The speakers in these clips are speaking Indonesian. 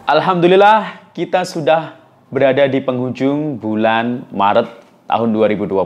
Alhamdulillah kita sudah berada di penghujung bulan Maret tahun 2025.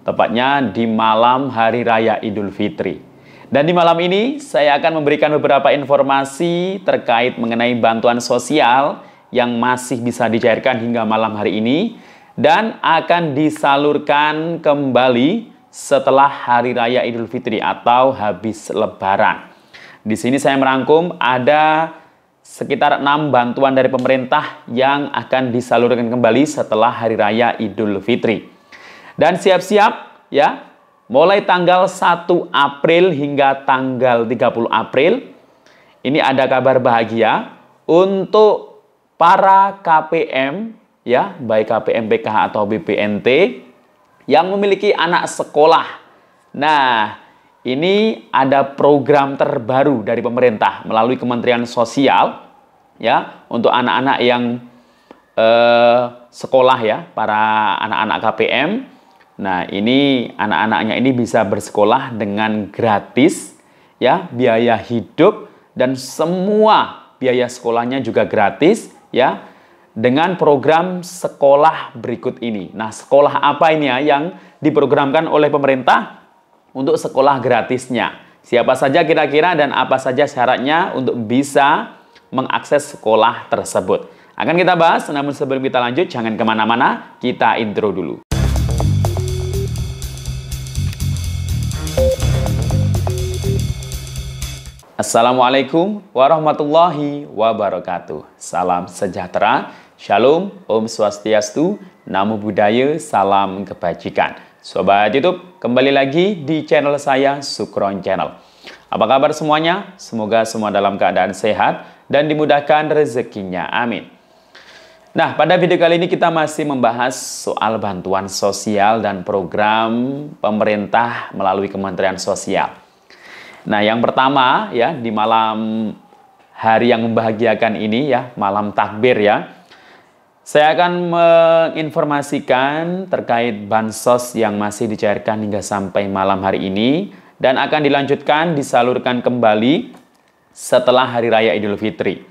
Tepatnya di malam Hari Raya Idul Fitri. Dan di malam ini saya akan memberikan beberapa informasi terkait mengenai bantuan sosial yang masih bisa dicairkan hingga malam hari ini dan akan disalurkan kembali setelah Hari Raya Idul Fitri atau habis Lebaran. Di sini saya merangkum ada sekitar 6 bantuan dari pemerintah yang akan disalurkan kembali setelah Hari Raya Idul Fitri. Dan siap-siap ya, mulai tanggal 1 April hingga tanggal 30 April, ini ada kabar bahagia untuk para KPM, ya, baik KPM PKH atau BPNT, yang memiliki anak sekolah. Nah, ini ada program terbaru dari pemerintah melalui Kementerian Sosial ya untuk anak-anak yang sekolah ya, para anak-anak KPM. Nah, ini anak-anaknya ini bisa bersekolah dengan gratis ya, biaya hidup dan semua biaya sekolahnya juga gratis ya dengan program sekolah berikut ini. Nah, sekolah apa ini ya yang diprogramkan oleh pemerintah untuk sekolah gratisnya? Siapa saja kira-kira dan apa saja syaratnya untuk bisa mengakses sekolah tersebut? Akan kita bahas, namun sebelum kita lanjut, jangan kemana-mana, kita intro dulu. Assalamualaikum warahmatullahi wabarakatuh. Salam sejahtera, shalom, om swastiastu, namo buddhaya, salam kebajikan. Sobat YouTube, kembali lagi di channel saya, Sukron Channel. Apa kabar semuanya? Semoga semua dalam keadaan sehat dan dimudahkan rezekinya. Amin. Nah, pada video kali ini kita masih membahas soal bantuan sosial dan program pemerintah melalui Kementerian Sosial. Nah, yang pertama ya, di malam hari yang membahagiakan ini ya, malam takbir ya, saya akan menginformasikan terkait bansos yang masih dicairkan hingga sampai malam hari ini dan akan dilanjutkan disalurkan kembali setelah Hari Raya Idul Fitri.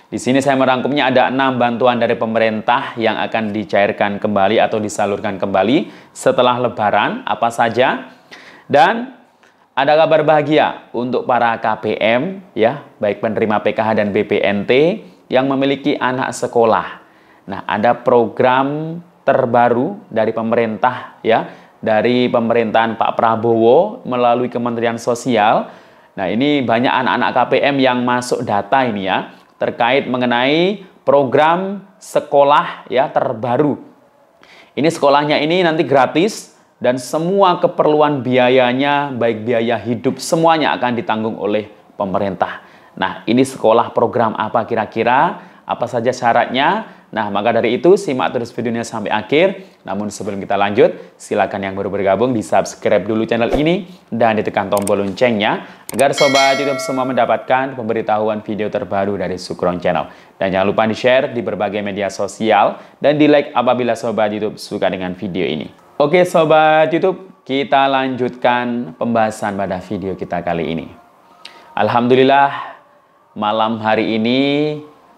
Di sini saya merangkumnya ada 6 bantuan dari pemerintah yang akan dicairkan kembali atau disalurkan kembali setelah Lebaran, apa saja. Dan ada kabar bahagia untuk para KPM ya, baik penerima PKH dan BPNT yang memiliki anak sekolah. Nah, ada program terbaru dari pemerintah ya, dari pemerintahan Pak Prabowo melalui Kementerian Sosial. Nah, ini banyak anak-anak KPM yang masuk data ini ya, terkait mengenai program sekolah ya terbaru. Ini sekolahnya ini nanti gratis dan semua keperluan biayanya, baik biaya hidup, semuanya akan ditanggung oleh pemerintah. Nah, ini sekolah program apa kira-kira? Apa saja syaratnya? Nah, maka dari itu simak terus videonya sampai akhir. Namun sebelum kita lanjut, silakan yang baru bergabung di subscribe dulu channel ini dan ditekan tombol loncengnya agar sobat YouTube semua mendapatkan pemberitahuan video terbaru dari Sukron Channel. Dan jangan lupa di-share di berbagai media sosial dan di-like apabila sobat YouTube suka dengan video ini. Oke sobat YouTube, kita lanjutkan pembahasan pada video kita kali ini. Alhamdulillah, malam hari ini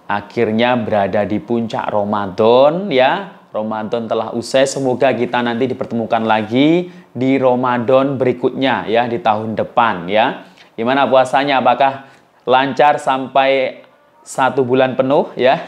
akhirnya berada di puncak Ramadan ya. Ramadan telah usai, semoga kita nanti dipertemukan lagi di Ramadan berikutnya ya, di tahun depan ya. Gimana puasanya, apakah lancar sampai 1 bulan penuh ya?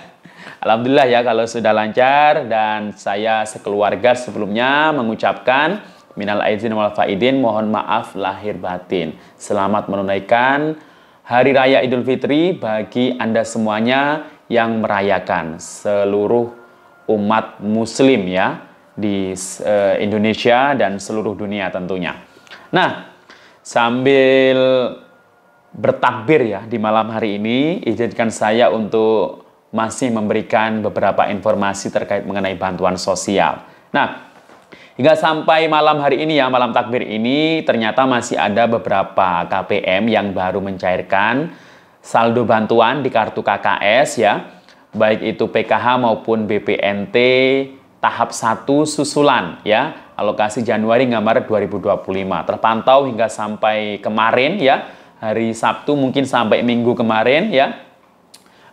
Alhamdulillah ya kalau sudah lancar, dan saya sekeluarga sebelumnya mengucapkan minal aizin wal faidin, mohon maaf lahir batin. Selamat menunaikan Hari Raya Idul Fitri bagi Anda semuanya yang merayakan, seluruh umat muslim ya di Indonesia dan seluruh dunia tentunya. Nah, sambil bertakbir ya di malam hari ini, izinkan saya untuk masih memberikan beberapa informasi terkait mengenai bantuan sosial. Nah, hingga sampai malam hari ini ya, malam takbir ini, ternyata masih ada beberapa KPM yang baru mencairkan saldo bantuan di kartu KKS ya, baik itu PKH maupun BPNT tahap 1 susulan ya, alokasi Januari hingga Maret 2025. Terpantau hingga sampai kemarin ya, hari Sabtu mungkin sampai Minggu kemarin ya,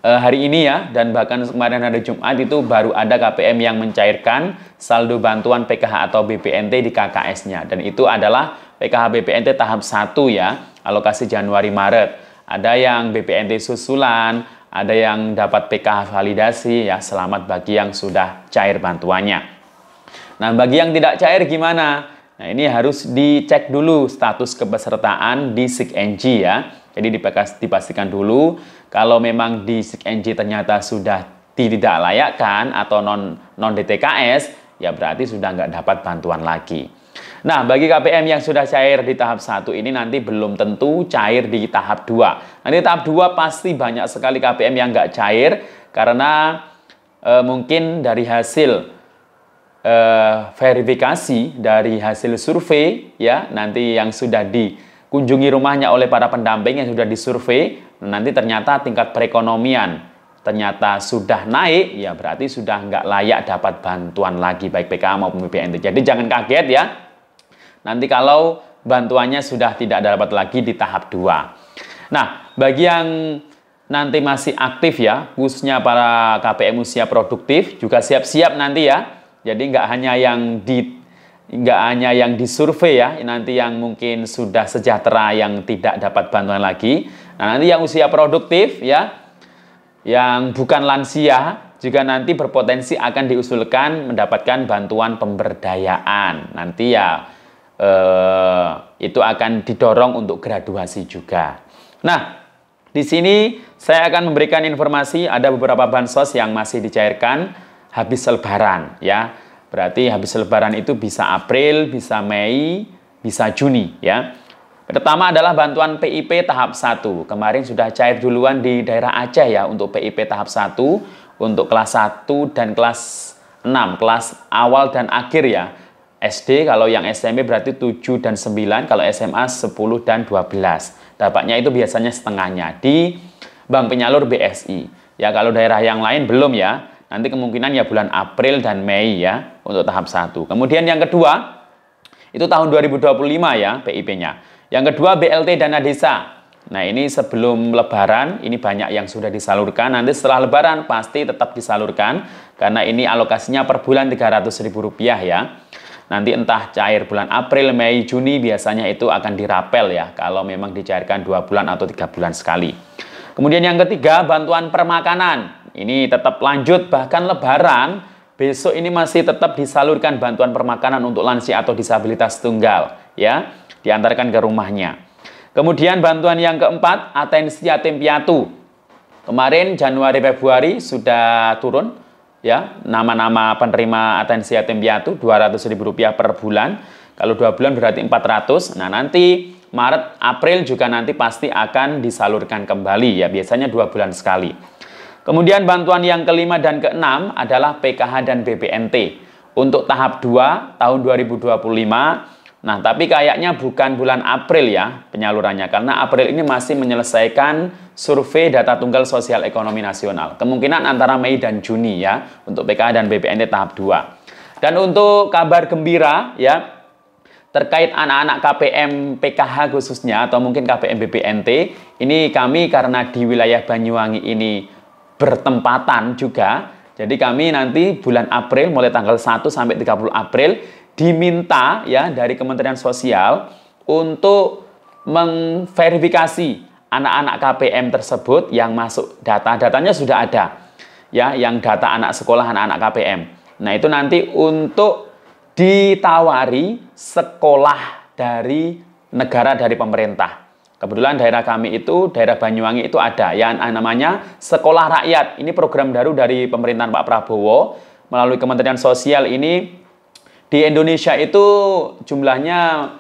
hari ini ya, dan bahkan kemarin hari Jumat itu baru ada KPM yang mencairkan saldo bantuan PKH atau BPNT di KKS-nya. Dan itu adalah PKH BPNT tahap 1 ya, alokasi Januari-Maret. Ada yang BPNT susulan, ada yang dapat PKH validasi ya, selamat bagi yang sudah cair bantuannya. Nah, bagi yang tidak cair gimana? Nah, ini harus dicek dulu status kepesertaan di SIKNJ ya. Jadi dipastikan dulu kalau memang di SIKNJ ternyata sudah tidak layakkan atau non DTKS, ya berarti sudah nggak dapat bantuan lagi. Nah, bagi KPM yang sudah cair di tahap 1 ini nanti belum tentu cair di tahap 2. Nanti tahap 2 pasti banyak sekali KPM yang nggak cair karena mungkin dari hasil verifikasi, dari hasil survei ya, nanti yang sudah kunjungi rumahnya oleh para pendamping yang sudah disurvei, nanti ternyata tingkat perekonomian ternyata sudah naik, ya berarti sudah nggak layak dapat bantuan lagi baik PKH maupun BPNT. Jadi jangan kaget ya, nanti kalau bantuannya sudah tidak dapat lagi di tahap 2. Nah, bagi yang nanti masih aktif ya, khususnya para KPM usia produktif, juga siap-siap nanti ya. Jadi nggak hanya yang disurvei ya, nanti yang mungkin sudah sejahtera yang tidak dapat bantuan lagi. Nah, nanti yang usia produktif ya, yang bukan lansia juga nanti berpotensi akan diusulkan mendapatkan bantuan pemberdayaan. Nanti ya itu akan didorong untuk graduasi juga. Nah, di sini saya akan memberikan informasi ada beberapa bansos yang masih dicairkan habis Lebaran ya. Berarti habis Lebaran itu bisa April, bisa Mei, bisa Juni ya. Pertama adalah bantuan PIP tahap 1. Kemarin sudah cair duluan di daerah Aceh ya untuk PIP tahap 1 untuk kelas 1 dan kelas 6, kelas awal dan akhir ya. SD kalau yang SMP berarti 7 dan 9, kalau SMA 10 dan 12. Dapatnya itu biasanya setengahnya di Bank Penyalur BSI. Ya kalau daerah yang lain belum ya. Nanti kemungkinan ya bulan April dan Mei ya untuk tahap 1. Kemudian yang kedua, itu tahun 2025 ya PIP-nya. Yang kedua BLT dana desa. Nah ini sebelum Lebaran, ini banyak yang sudah disalurkan. Nanti setelah Lebaran pasti tetap disalurkan. Karena ini alokasinya per bulan Rp300.000 ya. Nanti entah cair bulan April, Mei, Juni biasanya itu akan dirapel ya. Kalau memang dicairkan 2 bulan atau 3 bulan sekali. Kemudian yang ketiga bantuan permakanan. Ini tetap lanjut, bahkan Lebaran, besok ini masih tetap disalurkan bantuan permakanan untuk lansia atau disabilitas tunggal, ya, diantarkan ke rumahnya. Kemudian bantuan yang keempat, atensi yatim piatu. Kemarin Januari Februari sudah turun, ya, nama-nama penerima atensi yatim piatu Rp200.000 per bulan. Kalau 2 bulan berarti 400. Nah nanti Maret, April juga nanti pasti akan disalurkan kembali, ya, biasanya 2 bulan sekali. Kemudian bantuan yang kelima dan keenam adalah PKH dan BPNT. Untuk tahap 2 tahun 2025, nah tapi kayaknya bukan bulan April ya penyalurannya. Karena April ini masih menyelesaikan survei data tunggal sosial ekonomi nasional. Kemungkinan antara Mei dan Juni ya untuk PKH dan BPNT tahap 2. Dan untuk kabar gembira ya, terkait anak-anak KPM PKH khususnya atau mungkin KPM BPNT, ini kami karena di wilayah Banyuwangi ini bertempatan juga, jadi kami nanti bulan April mulai tanggal 1 sampai 30 April diminta ya dari Kementerian Sosial untuk memverifikasi anak-anak KPM tersebut yang masuk datanya sudah ada ya, yang data anak sekolah anak-anak KPM. Nah itu nanti untuk ditawari sekolah dari negara, dari pemerintah. Kebetulan daerah kami itu, daerah Banyuwangi itu ada yang namanya Sekolah Rakyat. Ini program baru dari pemerintahan Pak Prabowo melalui Kementerian Sosial ini. Di Indonesia itu jumlahnya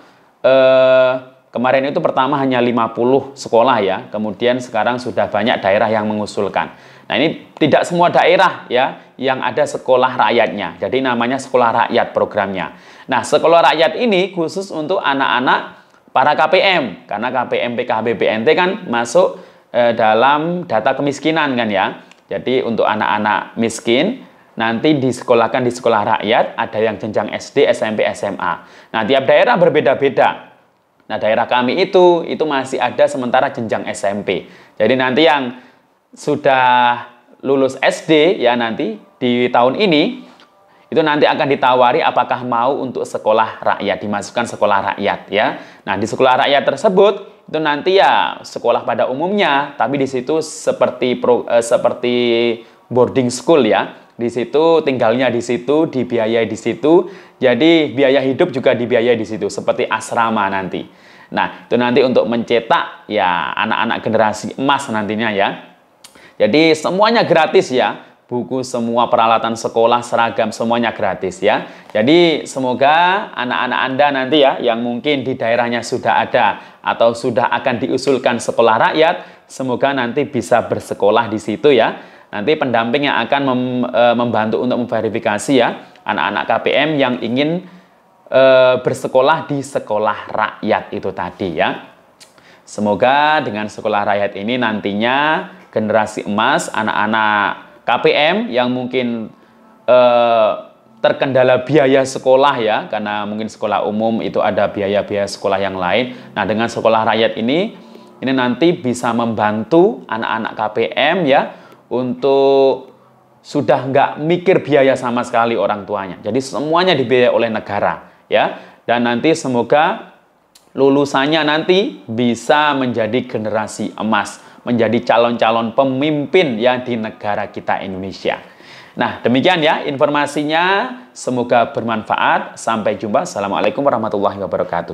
kemarin itu pertama hanya 50 sekolah ya. Kemudian sekarang sudah banyak daerah yang mengusulkan. Nah ini tidak semua daerah ya yang ada sekolah rakyatnya. Jadi namanya Sekolah Rakyat programnya. Nah Sekolah Rakyat ini khusus untuk anak-anak para KPM, karena KPM PKH BPNT kan masuk dalam data kemiskinan kan ya. Jadi untuk anak-anak miskin nanti disekolahkan di sekolah rakyat, ada yang jenjang SD, SMP, SMA. Nah tiap daerah berbeda-beda. Nah daerah kami itu masih ada sementara jenjang SMP. Jadi nanti yang sudah lulus SD ya nanti di tahun ini, itu nanti akan ditawari apakah mau untuk sekolah rakyat, dimasukkan sekolah rakyat ya. Nah, di sekolah rakyat tersebut itu nanti ya sekolah pada umumnya, tapi di situ seperti boarding school ya. Di situ tinggalnya di situ, dibiayai di situ. Jadi biaya hidup juga dibiayai di situ, seperti asrama nanti. Nah, itu nanti untuk mencetak ya anak-anak generasi emas nantinya ya. Jadi semuanya gratis ya, buku semua, peralatan sekolah, seragam, semuanya gratis ya. Jadi semoga anak-anak Anda nanti ya, yang mungkin di daerahnya sudah ada atau sudah akan diusulkan sekolah rakyat, semoga nanti bisa bersekolah di situ ya. Nanti pendamping yang akan membantu untuk memverifikasi ya, anak-anak KPM yang ingin bersekolah di sekolah rakyat itu tadi ya. Semoga dengan sekolah rakyat ini nantinya generasi emas, anak-anak KPM yang mungkin terkendala biaya sekolah ya, karena mungkin sekolah umum itu ada biaya-biaya sekolah yang lain. Nah, dengan sekolah rakyat ini nanti bisa membantu anak-anak KPM ya untuk sudah nggak mikir biaya sama sekali orang tuanya. Jadi semuanya dibiayai oleh negara ya. Dan nanti semoga lulusannya nanti bisa menjadi generasi emas, menjadi calon-calon pemimpin ya di negara kita Indonesia. Nah, demikian ya informasinya. Semoga bermanfaat. Sampai jumpa. Assalamualaikum warahmatullahi wabarakatuh.